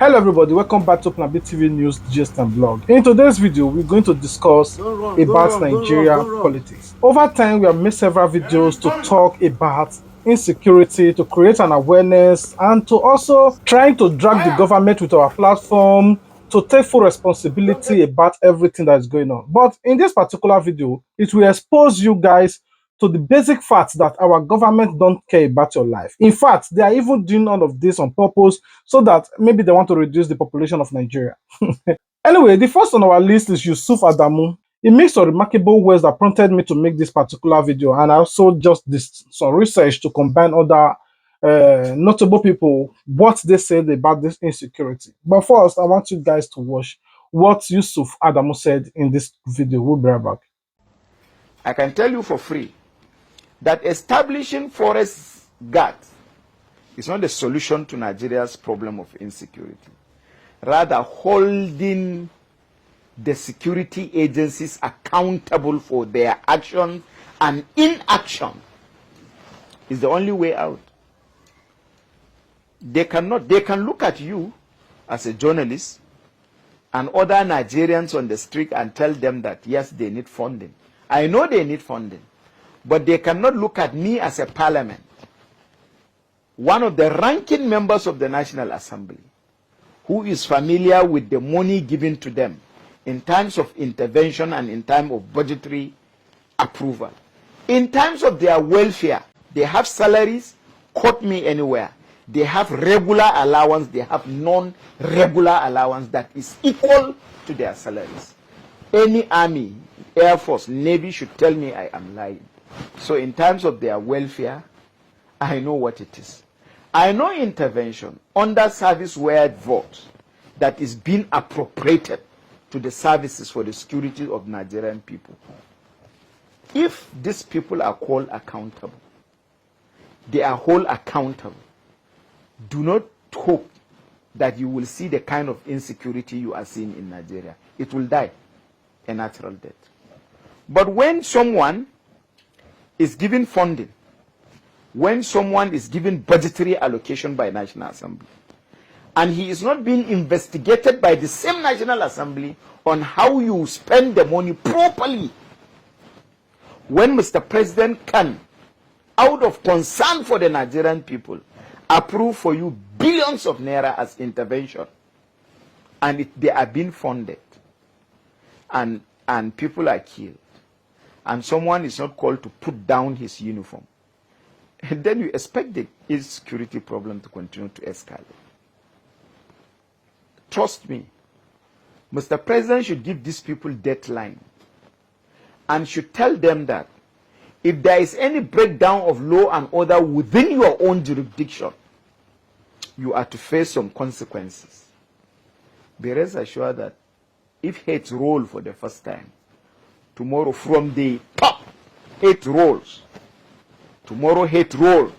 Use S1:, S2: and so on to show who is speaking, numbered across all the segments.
S1: Hello everybody, welcome back to Plan TV News Gist and Blog. In today's video, we're going to discuss about Nigeria politics. Over time, we have made several videos to talk about insecurity, to create an awareness, and to also trying to drag the government with our platform to take full responsibility about everything that is going on. But in this particular video, it will expose you guys to the basic facts that our government don't care about your life. In fact, they are even doing all of this on purpose so that maybe they want to reduce the population of Nigeria. Anyway, the first on our list is Yusuf Adamu. He makes some remarkable words that prompted me to make this particular video, and I also just did some research to combine other notable people, what they said about this insecurity. But first, I want you guys to watch what Yusuf Adamu said in this video. We'll be right back.
S2: I can tell you for free that establishing forest guards is not the solution to Nigeria's problem of insecurity. Rather, holding the security agencies accountable for their actions and inaction is the only way out. They can look at you as a journalist and other Nigerians on the street and tell them that yes, they need funding. I know they need funding, but they cannot look at me as a parliament, one of the ranking members of the National Assembly, who is familiar with the money given to them in times of intervention and in time of budgetary approval. In times of their welfare, they have salaries, quote me anywhere. They have regular allowance, they have non-regular allowance that is equal to their salaries. Any army, Air Force, Navy should tell me I am lying. So in terms of their welfare, I know what it is. I know intervention under service word vote that is being appropriated to the services for the security of Nigerian people. If these people are called accountable, they are held accountable. Do not hope that you will see the kind of insecurity you are seeing in Nigeria. It will die a natural death. But when someone is given funding, when someone is given budgetary allocation by National Assembly, and he is not being investigated by the same National Assembly on how you spend the money properly, when Mr. President can, out of concern for the Nigerian people, approve for you billions of naira as intervention, and they are being funded, and people are killed, and someone is not called to put down his uniform, and then you expect the insecurity problem to continue to escalate. Trust me, Mr. President should give these people deadline and should tell them that if there is any breakdown of law and order within your own jurisdiction, you are to face some consequences. Be rest assured that if hate roll for the first time, tomorrow from the top, hate rolls. Tomorrow hate rolls.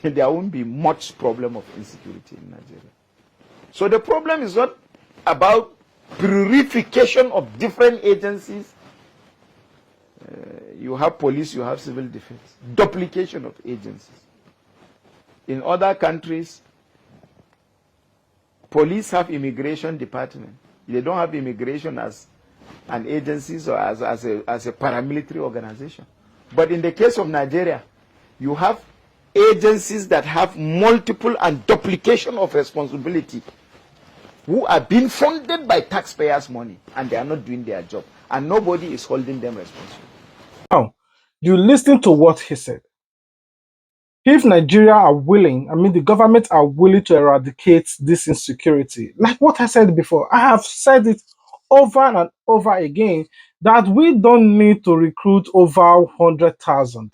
S2: There won't be much problem of insecurity in Nigeria. So the problem is not about purification of different agencies. You have police, you have civil defense. Duplication of agencies. In other countries, police have immigration department. They don't have immigration as an agency or as a paramilitary organization. But in the case of Nigeria, you have agencies that have multiple and duplication of responsibility, who are being funded by taxpayers' money, and they are not doing their job, and nobody is holding them responsible.
S1: Now, you listen to what he said. If Nigeria are willing, the government are willing to eradicate this insecurity, like what I said before, I have said it over and over again, that we don't need to recruit over 100,000.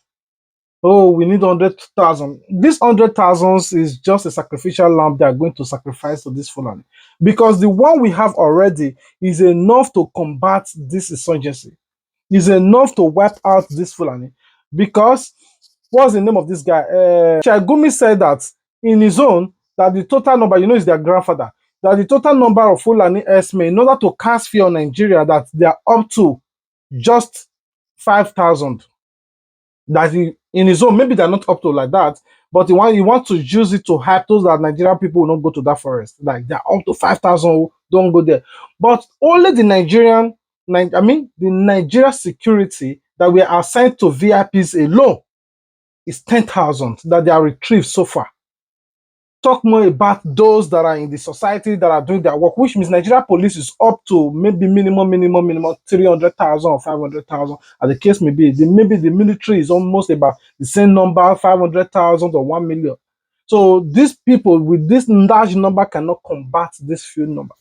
S1: Oh, we need 100,000. This 100,000 is just a sacrificial lamb they are going to sacrifice to this Fulani. Because the one we have already is enough to combat this insurgency, is enough to wipe out this Fulani. Because what's the name of this guy? Shagumi said that in his own, that the total number, is their grandfather, that the total number of Fulani Esme, in order to cast fear on Nigeria, that they are up to just 5,000. That he, in his own, maybe they're not up to like that, But you want to use it to hype those that Nigerian people will not go to that forest. Like they're up to 5,000, don't go there. But only the the Nigeria security that we are assigned to VIPs alone is 10,000 that they are retrieved so far. Talk more about those that are in the society that are doing their work, which means Nigeria police is up to maybe minimum 300,000 or 500,000, as the case may be. Maybe the military is almost about the same number, 500,000 or 1 million. So these people with this large number cannot combat this few number.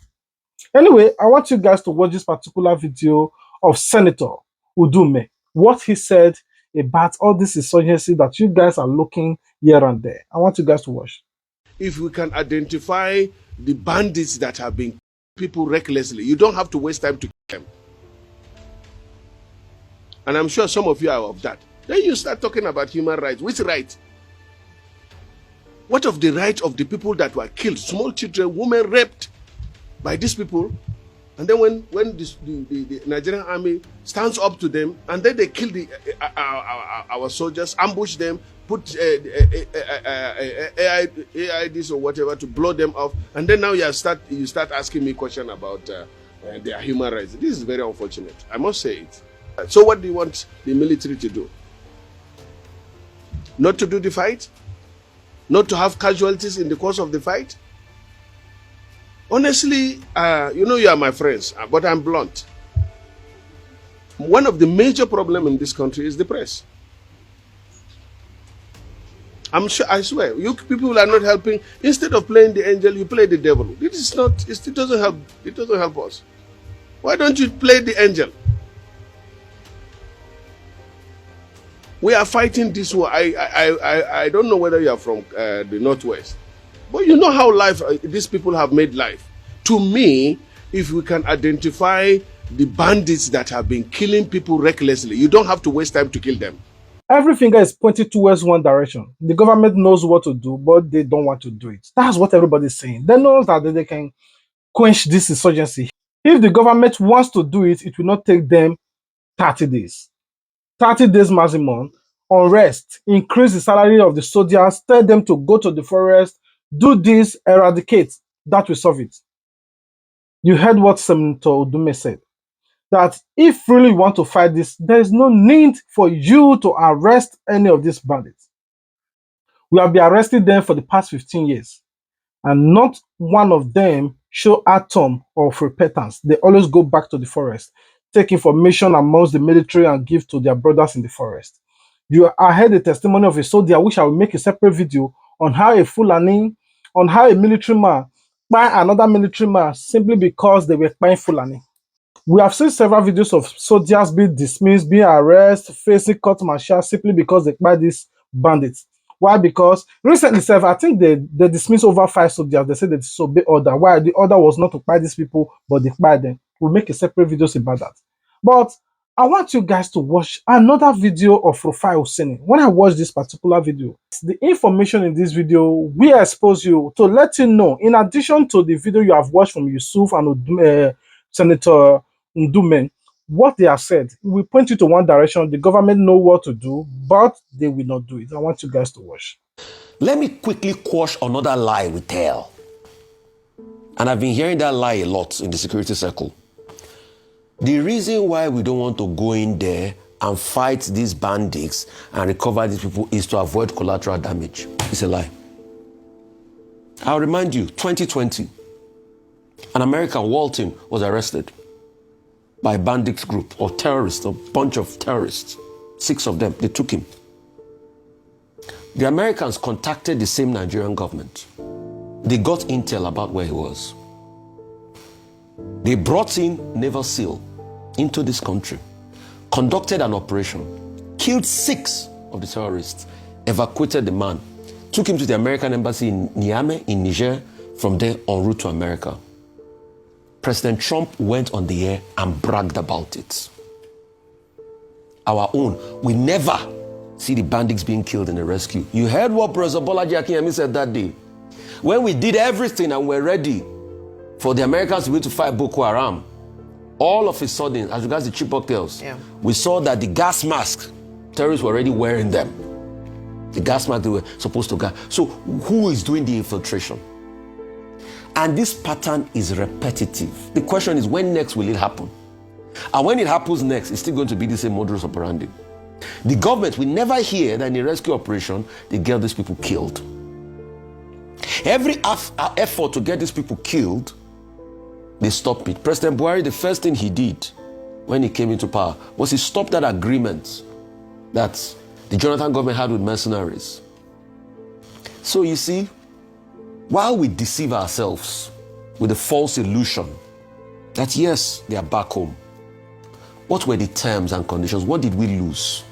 S1: Anyway, I want you guys to watch this particular video of Senator Ndume, what he said about all this insurgency that you guys are looking here and there. I want you guys to watch.
S3: If we can identify the bandits that have been people recklessly, you don't have to waste time to kill them. And I'm sure some of you are of that. Then you start talking about human rights. Which right? What of the right of the people that were killed? Small children, women raped by these people. And then when the Nigerian army stands up to them, and then they kill our soldiers, ambush them, put AIDs or whatever to blow them off, and then now you start asking me questions about their human rights. This is very unfortunate. I must say it. So what do you want the military to do? Not to do the fight? Not to have casualties in the course of the fight? Honestly, you are my friends, but I'm blunt. One of the major problems in this country is the press. I'm sure, I swear, you people are not helping. Instead of playing the angel, you play the devil. It doesn't help. It doesn't help us. Why don't you play the angel? We are fighting this war. I don't know whether you are from the Northwest. But you know how these people have made life. To me, if we can identify the bandits that have been killing people recklessly, you don't have to waste time to kill them.
S1: Every finger is pointing towards one direction. The government knows what to do, but they don't want to do it. That's what everybody's saying. They know that they can quench this insurgency. If the government wants to do it, it will not take them 30 days. 30 days maximum, unrest, increase the salary of the soldiers, tell them to go to the forest, do this, eradicate. That will solve it. You heard what Senator Ndume said, that if really you want to fight this, there is no need for you to arrest any of these bandits. We have been arresting them for the past 15 years, and not one of them show atom of repentance. They always go back to the forest, take information amongst the military and give to their brothers in the forest. I heard the testimony of a soldier, which I will make a separate video on how a military man by another military man simply because they were buying Fulani. We have seen several videos of soldiers being dismissed, being arrested, facing court martial simply because they buy these bandits. Why? Because recently, I think they dismissed over 5 soldiers. They said they disobey order. Why? The order was not to buy these people, but they buy them. We'll make a separate videos about that. But I want you guys to watch another video of Rufai Hussaini. When I watch this particular video, the information in this video will expose you to let you know, in addition to the video you have watched from Yusuf and Senator Ndume, what they have said will point you to one direction. The government know what to do, but they will not do it. I want you guys to watch.
S4: Let me quickly quash another lie we tell. And I've been hearing that lie a lot in the security circle. The reason why we don't want to go in there and fight these bandits and recover these people is to avoid collateral damage. It's a lie. I'll remind you, 2020, an American, Walton, was arrested by a bandits group or terrorists, a bunch of terrorists. 6 of them, they took him. The Americans contacted the same Nigerian government. They got intel about where he was. They brought in Naval SEAL into this country, conducted an operation, killed 6 of the terrorists, evacuated the man, took him to the American embassy in Niamey in Niger, from there en route to America. President Trump went on the air and bragged about it. Our own, we never see the bandits being killed in the rescue. You heard what Professor Bolaji Akinyemi said that day. When we did everything and we're ready for the Americans to be able to fight Boko Haram, all of a sudden, as regards the Chibok girls, we saw that the gas masks, terrorists were already wearing them. The gas mask they were supposed to gas. So who is doing the infiltration? And this pattern is repetitive. The question is, when next will it happen? And when it happens next, it's still going to be the same modus operandi. The government will never hear that in a rescue operation, they get these people killed. Every effort to get these people killed, they stop it. President Buhari, the first thing he did when he came into power was he stopped that agreement that the Jonathan government had with mercenaries. So you see, while we deceive ourselves with the false illusion that yes, they are back home, what were the terms and conditions? What did we lose?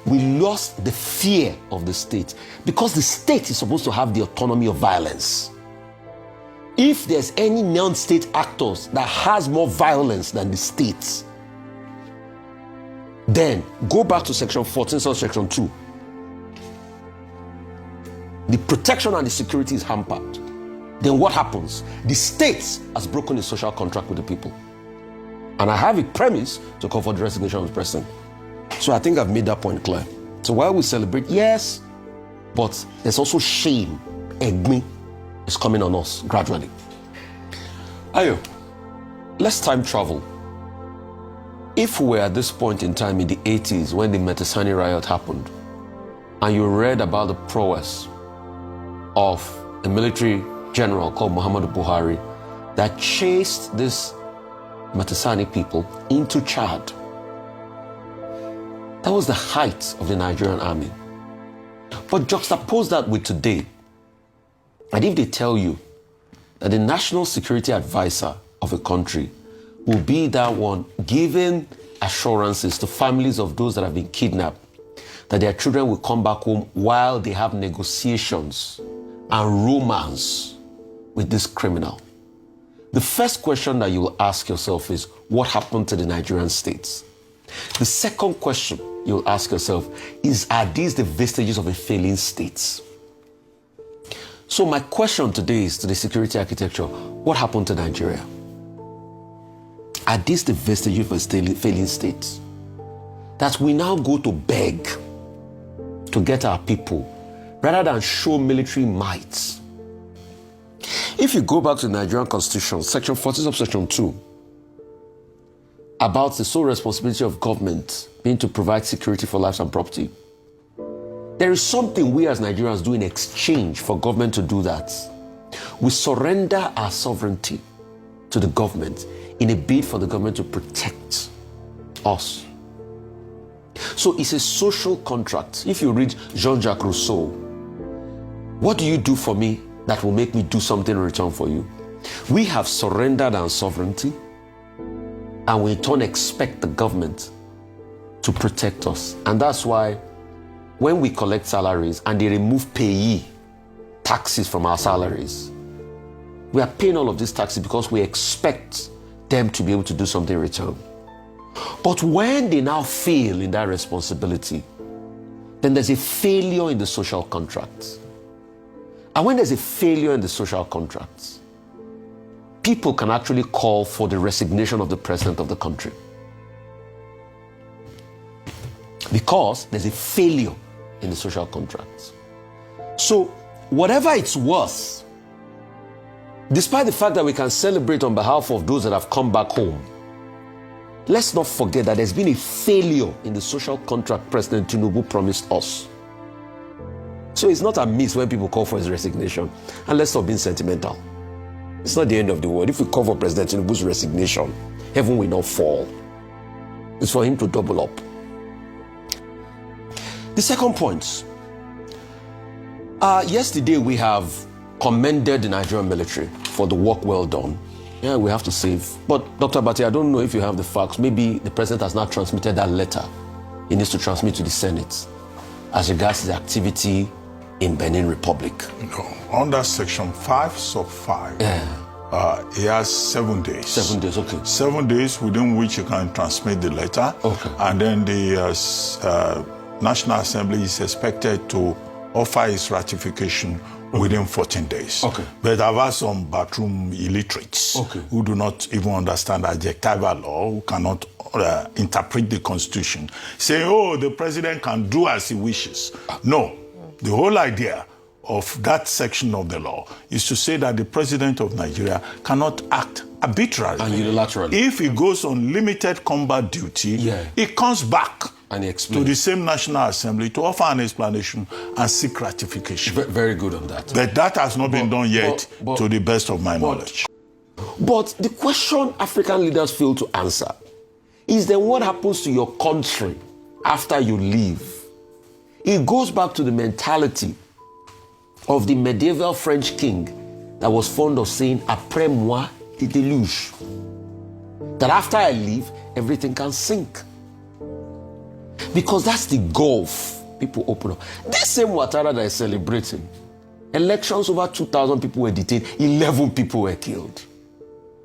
S4: We lost the fear of the state, because the state is supposed to have the autonomy of violence. If there's any non-state actors that has more violence than the state, then go back to section 14, subsection 2. The protection and the security is hampered. Then what happens? The state has broken the social contract with the people. And I have a premise to call for the resignation of the president. So I think I've made that point clear. So while we celebrate, yes, but there's also shame. Egmi is coming on us gradually. Ayo, let's time travel. If we were at this point in time in the 80s when the Metisani riot happened, and you read about the prowess of a military general called Muhammadu Buhari that chased this Metisani people into Chad, that was the height of the Nigerian army. But juxtapose that with today, and if they tell you that the national security advisor of a country will be that one giving assurances to families of those that have been kidnapped that their children will come back home while they have negotiations and romance with this criminal, the first question that you will ask yourself is, what happened to the Nigerian states? The second question you will ask yourself is, are these the vestiges of a failing state? So my question today is to the security architecture, what happened to Nigeria? Are these the vestiges of a failing state? That we now go to beg to get our people rather than show military might. If you go back to the Nigerian Constitution, section 40 subsection 2, about the sole responsibility of government being to provide security for lives and property, there is something we as Nigerians do in exchange for government to do that. We surrender our sovereignty to the government in a bid for the government to protect us. So it's a social contract. If you read Jean-Jacques Rousseau, what do you do for me that will make me do something in return for you? We have surrendered our sovereignty, and we in turn expect the government to protect us. And that's why when we collect salaries and they remove payee taxes from our salaries, we are paying all of these taxes because we expect them to be able to do something in return. But when they now fail in that responsibility, then there's a failure in the social contract. And when there's a failure in the social contract, people can actually call for the resignation of the president of the country. Because there's a failure in the social contract. So, whatever it's worth, despite the fact that we can celebrate on behalf of those that have come back home, let's not forget that there's been a failure in the social contract President Tinubu promised us. So it's not amiss when people call for his resignation. And let's stop being sentimental. It's not the end of the world. If we call for President Tinubu's resignation, heaven will not fall. It's for him to double up. The second point. Yesterday we have commended the Nigerian military for the work well done. Yeah, we have to save. But Dr. Abati, I don't know if you have the facts. Maybe the president has not transmitted that letter he needs to transmit to the Senate as regards the activity in Benin Republic.
S5: No, under section 5, sub 5, he has 7 days.
S4: 7 days, okay.
S5: 7 days within which you can transmit the letter.
S4: Okay.
S5: And then the National Assembly is expected to offer its ratification within 14 days.
S4: Okay.
S5: But I've had some bathroom illiterates who do not even understand adjectival law, who cannot interpret the Constitution, saying, oh, the president can do as he wishes. No. The whole idea of that section of the law is to say that the president of Nigeria cannot act arbitrarily.
S4: And unilaterally.
S5: If he goes on limited combat duty, he comes back
S4: and
S5: to the same National Assembly to offer an explanation and seek ratification.
S4: Very good on that.
S5: But that has not been done yet, to the best of my knowledge.
S4: But the question African leaders fail to answer is then what happens to your country after you leave? It goes back to the mentality of the medieval French king that was fond of saying, après moi, le déluge. That after I leave, everything can sink. Because that's the gulf people open up. This same Ouattara that is celebrating, elections over 2,000 people were detained, 11 people were killed.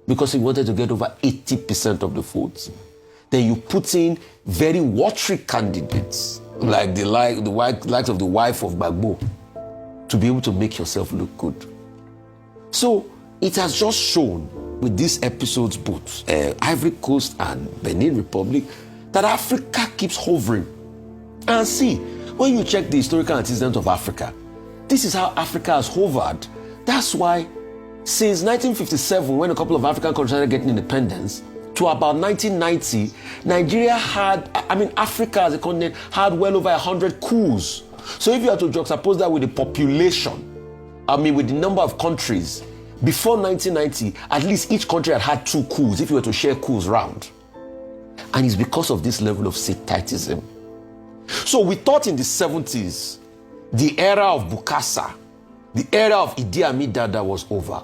S4: Because he wanted to get over 80% of the votes. Then you put in very watery candidates, like the likes of the wife of Gbagbo, to be able to make yourself look good. So it has just shown with these episodes, both Ivory Coast and Benin Republic, that Africa keeps hovering. And see, when you check the historical antecedent of Africa, this is how Africa has hovered. That's why since 1957, when a couple of African countries started getting independence, to about 1990, Nigeria had, Africa as a continent had well over 100 coups. So if you are to juxtapose that with the population, with the number of countries, before 1990, at least each country had 2 coups, if you were to share coups round. And it's because of this level of sectatism. So we thought in the 70s, the era of Bukasa, the era of Idi Amin Dada was over.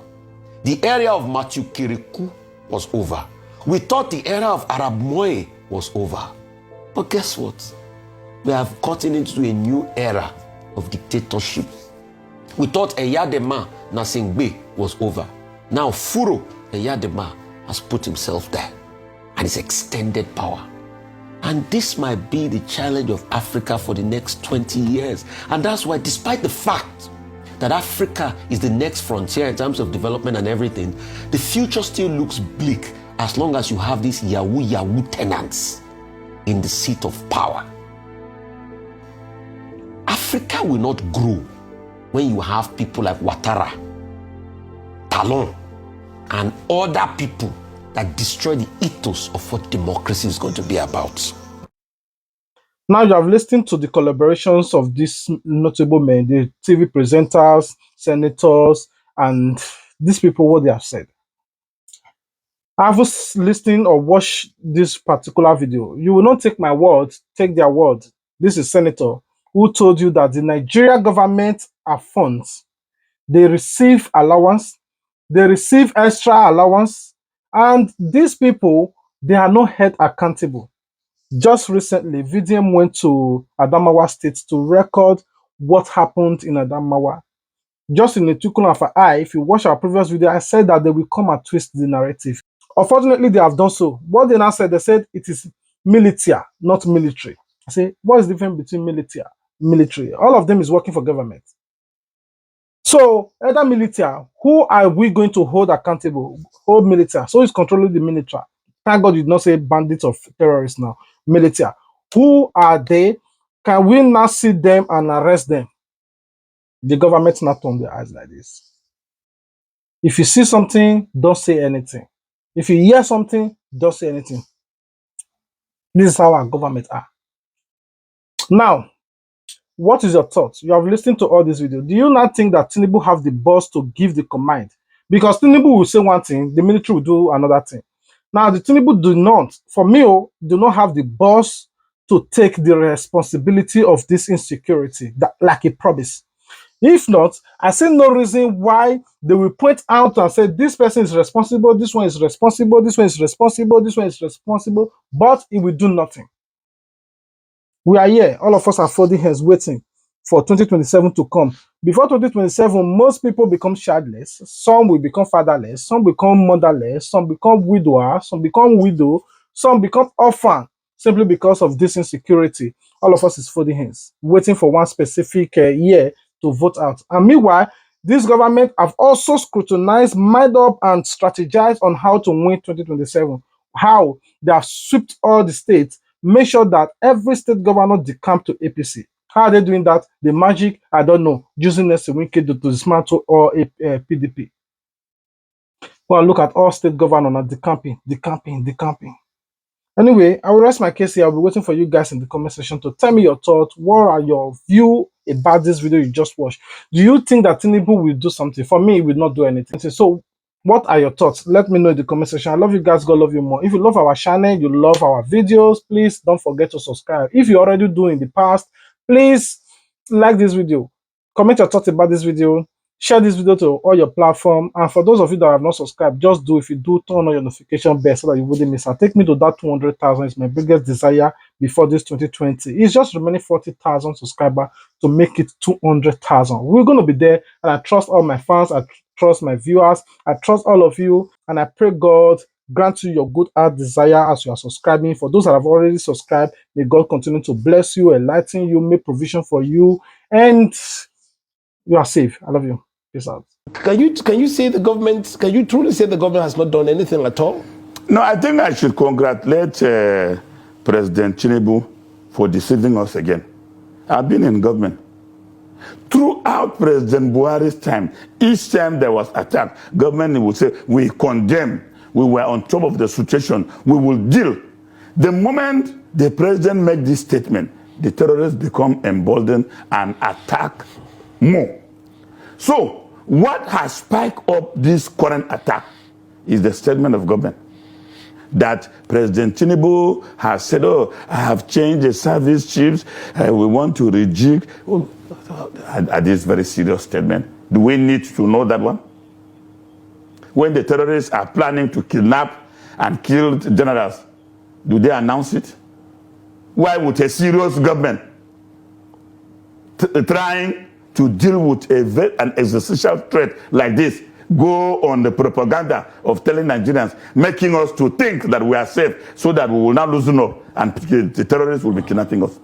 S4: The era of Matthew Kirikou was over. We thought the era of Arab Moe was over. But guess what? We have gotten into a new era of dictatorship. We thought Eyadema Nasingbe was over. Now Furo Eyadema has put himself there and his extended power. And this might be the challenge of Africa for the next 20 years. And that's why, despite the fact that Africa is the next frontier in terms of development and everything, the future still looks bleak as long as you have these Yahoo tenants in the seat of power. Africa will not grow when you have people like Ouattara, Talon, and other people that destroy the ethos of what democracy is going to be about.
S1: Now you have listened to the collaborations of these notable men, the TV presenters, senators, and these people, what they have said. I've listened or watched this particular video. You will not take my word, take their word. This is Senator who told you that the Nigeria government are funds. They receive allowance, they receive extra allowance, and these people, they are not held accountable. Just recently, VDM went to Adamawa State to record what happened in Adamawa. Just in the twinkle of an eye, if you watch our previous video, I said that they will come and twist the narrative. Unfortunately, they have done so. What they now said, they said it is military, not military. I say, what is the difference between military? All of them is working for government. So, either military, who are we going to hold accountable? Hold military. So, it's controlling the military. Thank God you did not say bandits or terrorists now. Military. Who are they? Can we not see them and arrest them? The government not turn their eyes like this. If you see something, don't say anything. If you hear something, don't say anything. This is how our government are. Now, what is your thought? You have listened to all this video. Do you not think that Tinubu have the balls to give the command? Because Tinubu will say one thing, the military will do another thing. Now, the Tinubu do not, for me, do not have the balls to take the responsibility of this insecurity, that, like a promise. If not, I see no reason why they will point out and say this person is responsible, this one is responsible, this one is responsible, this one is responsible, but it will do nothing. We are here, all of us are folding hands waiting for 2027 to come. Before 2027, most people become childless, some will become fatherless, some become motherless, some become widower, some become widow, some become orphan, simply because of this insecurity. All of us is folding hands, waiting for one specific year to vote out. And meanwhile, this government have also scrutinized, mind up, and strategized on how to win 2027. how they have swept all the states, make sure that every state governor decamp to APC. How are they doing that? The magic, I don't know, using Nesewinke to dismantle all PDP. Well, look at all state governors now decamping, decamping, decamping. Anyway, I will rest my case here. I'll be waiting for you guys in the comment section to tell me your thoughts. What are your view about this video you just watched? Do you think that Tinubu will do something? For me, he will not do anything. So, what are your thoughts? Let me know in the comment section. I love you guys. God love you more. If you love our channel, you love our videos, please don't forget to subscribe. If you already do in the past, please like this video. Comment your thoughts about this video. Share this video to all your platform, and for those of you that have not subscribed, just do. If you do, turn on your notification bell so that you wouldn't miss out. Take me to that 200,000 is my biggest desire before this 2020. It's just remaining 40,000 subscribers to make it 200,000. We're going to be there, and I trust all my fans, I trust my viewers, I trust all of you, and I pray God grant you your good heart desire as you are subscribing. For those that have already subscribed, may God continue to bless you, enlighten you, make provision for you, and you are safe. I love you. Peace out.
S6: Can you say the government? Can you truly say the government has not done anything at all?
S5: No, I think I should congratulate President Tinubu for deceiving us again. I've been in government. Throughout President Buhari's time, each time there was attack, government would say, we condemn, we were on top of the situation, we will deal. The moment the president made this statement, the terrorists become emboldened and attack more. So, what has spiked up this current attack is the statement of government that President Tinubu has said, oh, I have changed the service chiefs, we want to rejig. Oh, are these very serious statements? Do we need to know that one? When the terrorists are planning to kidnap and kill generals, do they announce it? Why would a serious government trying to deal with an existential threat like this go on the propaganda of telling Nigerians, making us to think that we are safe so that we will not loosen up and the terrorists will be kidnapping us?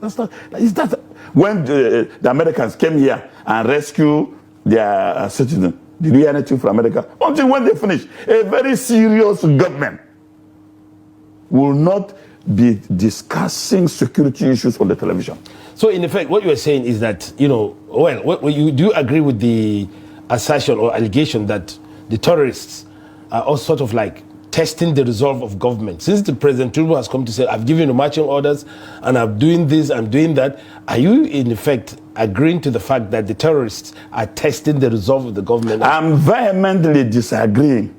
S5: When the Americans came here and rescued their citizens, did we hear anything from America? Until when they finish. A very serious government will not be discussing security issues on the television.
S6: So in effect, what you are saying is that, you do agree with the assertion or allegation that the terrorists are all sort of like testing the resolve of government. Since the President Tinubu has come to say, I've given you marching orders and I'm doing this, I'm doing that, are you in effect agreeing to the fact that the terrorists are testing the resolve of the government?
S5: I'm vehemently disagreeing.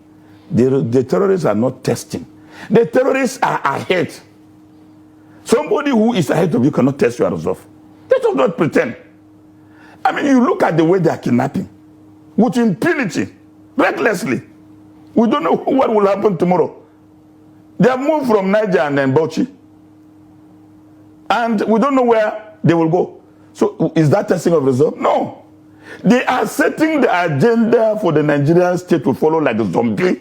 S5: The terrorists are not testing. The terrorists are ahead. Somebody who is ahead of you cannot test your resolve. Let us not pretend. I mean, you look at the way they are kidnapping with impunity, recklessly. We don't know what will happen tomorrow. They have moved from Niger and then Bauchi. And we don't know where they will go. So is that testing of resolve? No. They are setting the agenda for the Nigerian state to follow like a zombie.